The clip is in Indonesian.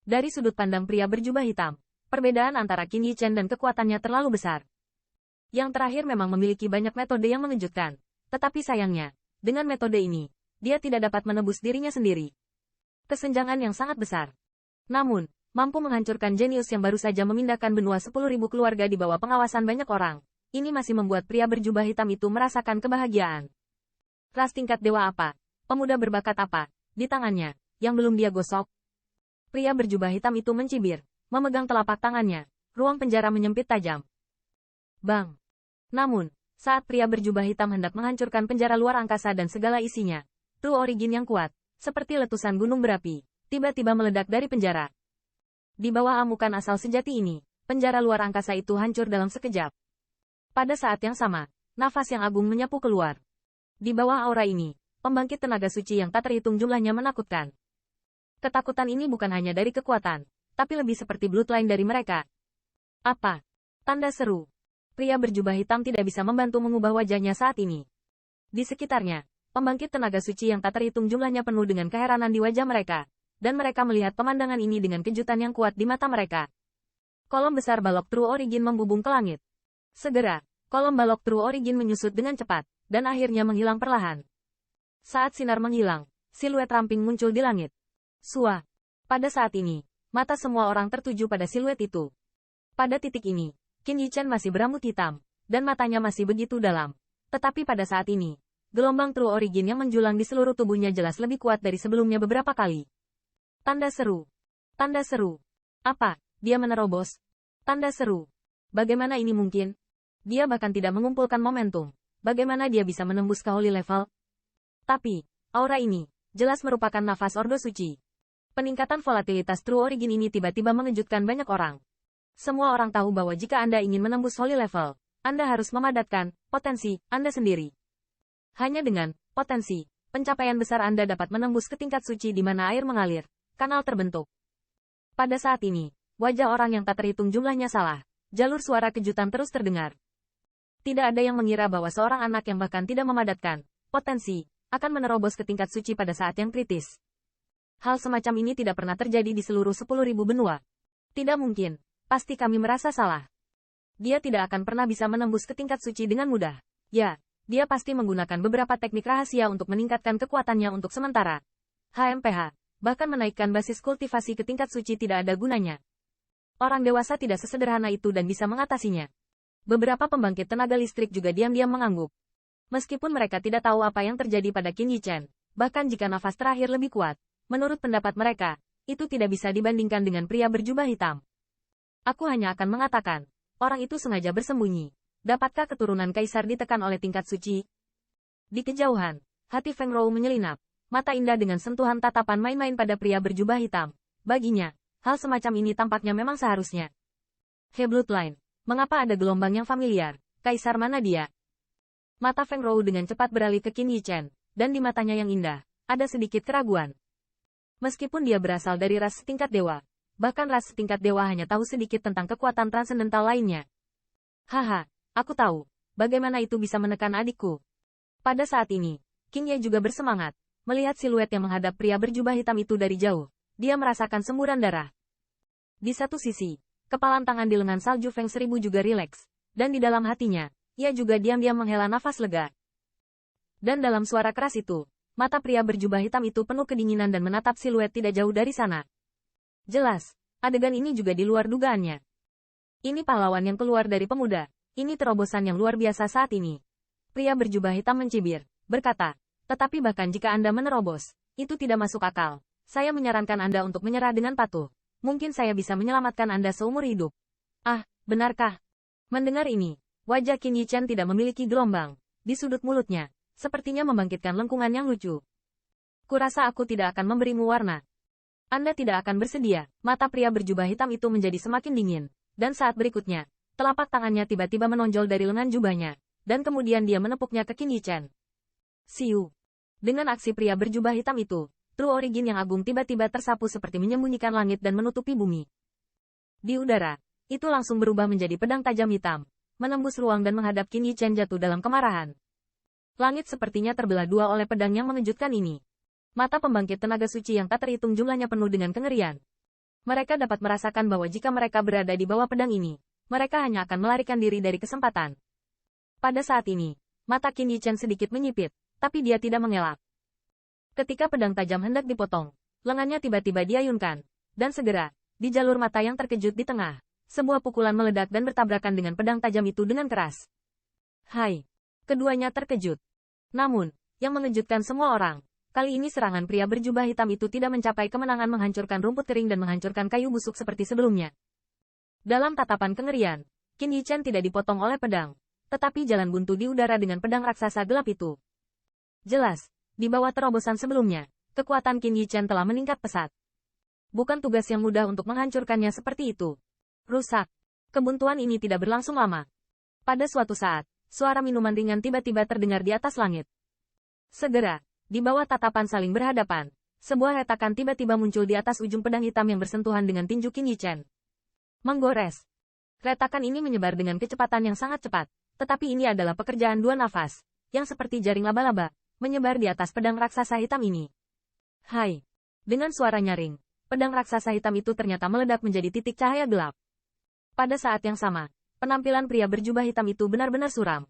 Dari sudut pandang pria berjubah hitam, perbedaan antara Qin Yichen dan kekuatannya terlalu besar. Yang terakhir memang memiliki banyak metode yang mengejutkan. Tetapi sayangnya, dengan metode ini, dia tidak dapat menebus dirinya sendiri. Kesenjangan yang sangat besar. Namun, mampu menghancurkan jenius yang baru saja memindahkan benua 10.000 keluarga di bawah pengawasan banyak orang. Ini masih membuat pria berjubah hitam itu merasakan kebahagiaan. Ras tingkat dewa apa? Pemuda berbakat apa? Di tangannya, yang belum dia gosok. Pria berjubah hitam itu mencibir, memegang telapak tangannya. Ruang penjara menyempit tajam. Bang! Namun, saat pria berjubah hitam hendak menghancurkan penjara luar angkasa dan segala isinya, True Origin yang kuat, seperti letusan gunung berapi, tiba-tiba meledak dari penjara. Di bawah amukan asal sejati ini, penjara luar angkasa itu hancur dalam sekejap. Pada saat yang sama, nafas yang agung menyapu keluar. Di bawah aura ini, pembangkit tenaga suci yang tak terhitung jumlahnya menakutkan. Ketakutan ini bukan hanya dari kekuatan, tapi lebih seperti bloodline dari mereka. Apa? Tanda seru. Pria berjubah hitam tidak bisa membantu mengubah wajahnya saat ini. Di sekitarnya, pembangkit tenaga suci yang tak terhitung jumlahnya penuh dengan keheranan di wajah mereka, dan mereka melihat pemandangan ini dengan kejutan yang kuat di mata mereka. Kolom besar balok True Origin membubung ke langit. Segera, kolom balok True Origin menyusut dengan cepat, dan akhirnya menghilang perlahan. Saat sinar menghilang, siluet ramping muncul di langit. Sua. Pada saat ini, mata semua orang tertuju pada siluet itu. Pada titik ini, Qin Yichen masih berambut hitam, dan matanya masih begitu dalam. Tetapi pada saat ini, gelombang True Origin yang menjulang di seluruh tubuhnya jelas lebih kuat dari sebelumnya beberapa kali. Tanda seru. Tanda seru. Apa? Dia menerobos? Tanda seru. Bagaimana ini mungkin? Dia bahkan tidak mengumpulkan momentum. Bagaimana dia bisa menembus ke Holy Level? Tapi, aura ini, jelas merupakan nafas Ordo Suci. Peningkatan volatilitas True Origin ini tiba-tiba mengejutkan banyak orang. Semua orang tahu bahwa jika Anda ingin menembus Holy Level, Anda harus memadatkan potensi Anda sendiri. Hanya dengan potensi, pencapaian besar Anda dapat menembus ke tingkat suci di mana air mengalir, kanal terbentuk. Pada saat ini, wajah orang yang tak terhitung jumlahnya salah. Jalur suara kejutan terus terdengar. Tidak ada yang mengira bahwa seorang anak yang bahkan tidak memadatkan potensi akan menerobos ke tingkat suci pada saat yang kritis. Hal semacam ini tidak pernah terjadi di seluruh 10.000 benua. Tidak mungkin. Pasti kami merasa salah. Dia tidak akan pernah bisa menembus ke tingkat suci dengan mudah. Ya, dia pasti menggunakan beberapa teknik rahasia untuk meningkatkan kekuatannya untuk sementara. HMPH, bahkan menaikkan basis kultivasi ke tingkat suci tidak ada gunanya. Orang dewasa tidak sesederhana itu dan bisa mengatasinya. Beberapa pembangkit tenaga listrik juga diam-diam mengangguk. Meskipun mereka tidak tahu apa yang terjadi pada Qin Yichen, bahkan jika nafas terakhir lebih kuat, menurut pendapat mereka, itu tidak bisa dibandingkan dengan pria berjubah hitam. Aku hanya akan mengatakan, orang itu sengaja bersembunyi. Dapatkah keturunan kaisar ditekan oleh tingkat suci? Di kejauhan, hati Feng Rou menyelinap, mata indah dengan sentuhan tatapan main-main pada pria berjubah hitam. Baginya, hal semacam ini tampaknya memang seharusnya. He Bloodline, mengapa ada gelombang yang familiar? Kaisar mana dia? Mata Feng Rou dengan cepat beralih ke Qin Yichen, dan di matanya yang indah, ada sedikit keraguan. Meskipun dia berasal dari ras setingkat dewa, bahkan ras setingkat dewa hanya tahu sedikit tentang kekuatan transendental lainnya. Haha, aku tahu, bagaimana itu bisa menekan adikku. Pada saat ini, Qin Ye juga bersemangat, melihat siluet yang menghadap pria berjubah hitam itu dari jauh. Dia merasakan semburan darah. Di satu sisi, kepalan tangan di lengan salju Feng Seribu juga rileks, dan di dalam hatinya, ia juga diam-diam menghela nafas lega. Dan dalam suara keras itu, mata pria berjubah hitam itu penuh kedinginan dan menatap siluet tidak jauh dari sana. Jelas, adegan ini juga di luar dugaannya. Ini pahlawan yang keluar dari pemuda. Ini terobosan yang luar biasa saat ini. Pria berjubah hitam mencibir, berkata, tetapi bahkan jika Anda menerobos, itu tidak masuk akal. Saya menyarankan Anda untuk menyerah dengan patuh. Mungkin saya bisa menyelamatkan Anda seumur hidup. Ah, benarkah? Mendengar ini, wajah Qin Yichen tidak memiliki gelombang. Di sudut mulutnya, sepertinya membangkitkan lengkungan yang lucu. Kurasa aku tidak akan memberimu warna. Anda tidak akan bersedia. Mata pria berjubah hitam itu menjadi semakin dingin. Dan saat berikutnya, telapak tangannya tiba-tiba menonjol dari lengan jubahnya. Dan kemudian dia menepuknya ke Qin Yichen. Siu. Dengan aksi pria berjubah hitam itu, True Origin yang agung tiba-tiba tersapu seperti menyembunyikan langit dan menutupi bumi. Di udara, itu langsung berubah menjadi pedang tajam hitam, menembus ruang dan menghadap Qin Yichen jatuh dalam kemarahan. Langit sepertinya terbelah dua oleh pedang yang mengejutkan ini. Mata pembangkit tenaga suci yang tak terhitung jumlahnya penuh dengan kengerian. Mereka dapat merasakan bahwa jika mereka berada di bawah pedang ini, mereka hanya akan melarikan diri dari kesempatan. Pada saat ini, mata Qin Yichen sedikit menyipit, tapi dia tidak mengelak. Ketika pedang tajam hendak dipotong, lengannya tiba-tiba diayunkan, dan segera, di jalur mata yang terkejut di tengah, sebuah pukulan meledak dan bertabrakan dengan pedang tajam itu dengan keras. Hai! Keduanya terkejut. Namun, yang mengejutkan semua orang, kali ini serangan pria berjubah hitam itu tidak mencapai kemenangan menghancurkan rumput kering dan menghancurkan kayu busuk seperti sebelumnya. Dalam tatapan kengerian, Qin Yichen tidak dipotong oleh pedang, tetapi jalan buntu di udara dengan pedang raksasa gelap itu. Jelas, di bawah terobosan sebelumnya, kekuatan Qin Yichen telah meningkat pesat. Bukan tugas yang mudah untuk menghancurkannya seperti itu. Rusak. Kebuntuan ini tidak berlangsung lama. Pada suatu saat, suara minuman ringan tiba-tiba terdengar di atas langit. Segera, di bawah tatapan saling berhadapan, sebuah retakan tiba-tiba muncul di atas ujung pedang hitam yang bersentuhan dengan tinju Qin Yichen. Menggores. Retakan ini menyebar dengan kecepatan yang sangat cepat, tetapi ini adalah pekerjaan dua nafas, yang seperti jaring laba-laba, menyebar di atas pedang raksasa hitam ini. Hai! Dengan suara nyaring, pedang raksasa hitam itu ternyata meledak menjadi titik cahaya gelap. Pada saat yang sama, penampilan pria berjubah hitam itu benar-benar suram.